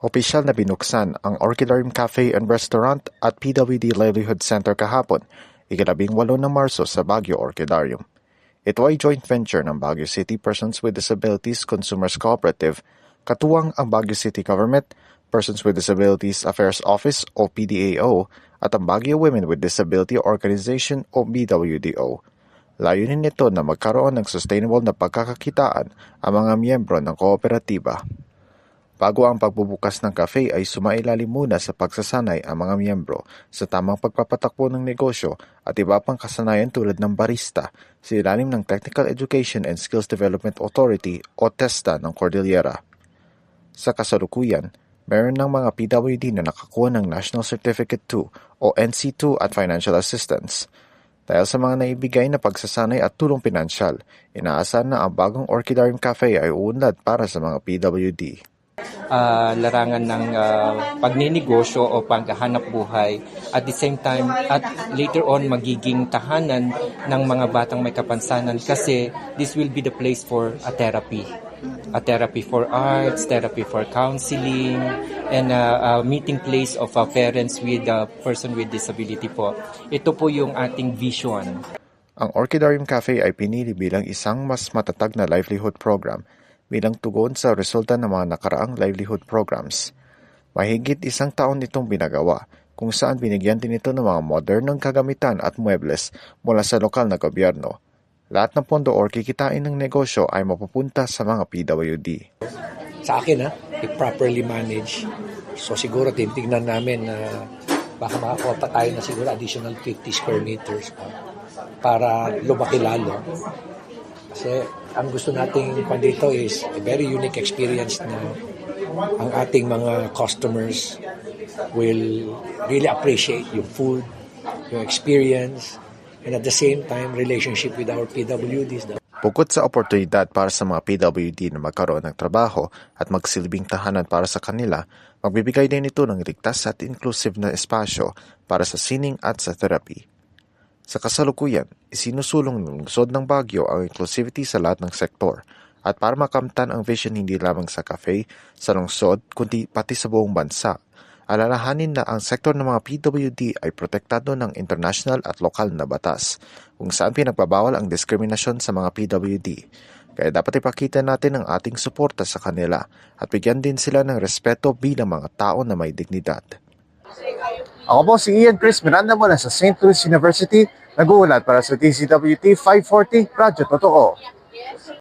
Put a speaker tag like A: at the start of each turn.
A: Opisyal na binuksan ang Orchidarium Cafe and Restaurant at PWD Livelihood Center kahapon, ika-18 ng Marso sa Baguio Orchidarium. Ito ay joint venture ng Baguio City Persons with Disabilities Consumers Cooperative, katuwang ang Baguio City Government, Persons with Disabilities Affairs Office o PDAO at ang Baguio Women with Disability Organization o BWDO. Layunin nito na magkaroon ng sustainable na pagkakakitaan ang mga miyembro ng kooperatiba. Bago ang pagbubukas ng cafe ay sumailalim muna sa pagsasanay ang mga miyembro sa tamang pagpapatakbo ng negosyo at iba pang kasanayan tulad ng barista sa ilalim ng Technical Education and Skills Development Authority o TESTA ng Cordillera. Sa kasalukuyan, meron ng mga PWD na nakakuha ng National Certificate 2 o NC2 at Financial Assistance. Dahil sa mga naibigay na pagsasanay at tulong pinansyal, inaasahan na ang bagong Orchidarium Cafe ay uunlad para sa mga PWD.
B: Larangan ng pagninegosyo o paghahanap buhay at the same time at later on magiging tahanan ng mga batang may kapansanan kasi this will be the place for a therapy for arts, therapy for counseling, and a meeting place of parents with a person with disability po. Ito po yung ating vision.
A: Ang Orchidarium Cafe ay pinili bilang isang mas matatag na livelihood program bilang tugon sa resulta ng mga nakaraang livelihood programs. Mahigit 1 taon itong binagawa, kung saan binigyan din ito ng mga modernong kagamitan at muebles mula sa lokal na gobyerno. Lahat ng pondo o kikitain ng negosyo ay mapupunta sa mga PWD.
C: Sa akin, if properly managed, so siguro titignan namin na baka makakuha pa tayo na siguro additional 50 square meters para lumaki lalo. Kasi ang gusto nating pandito is a very unique experience na ang ating mga customers will really appreciate yung food, yung experience, and at the same time, relationship with our PWDs.
A: Bukod sa oportunidad para sa mga PWD na magkaroon ng trabaho at magsilbing tahanan para sa kanila, magbibigay din ito ng ligtas at inclusive na espasyo para sa sining at sa therapy. Sa kasalukuyan, isinusulong ng lungsod ng Baguio ang inclusivity sa lahat ng sektor at para makamtan ang vision hindi lamang sa cafe, sa lungsod, kundi pati sa buong bansa. Alalahanin na ang sektor ng mga PWD ay protektado ng international at lokal na batas, kung saan pinagbabawal ang diskriminasyon sa mga PWD. Kaya dapat ipakita natin ang ating suporta sa kanila at bigyan din sila ng respeto bilang mga tao na may dignidad. Ako po si Ian Chris Miranda mula sa St. Louis University, nag-uulat para sa DCWT 540, Radyo Totoo.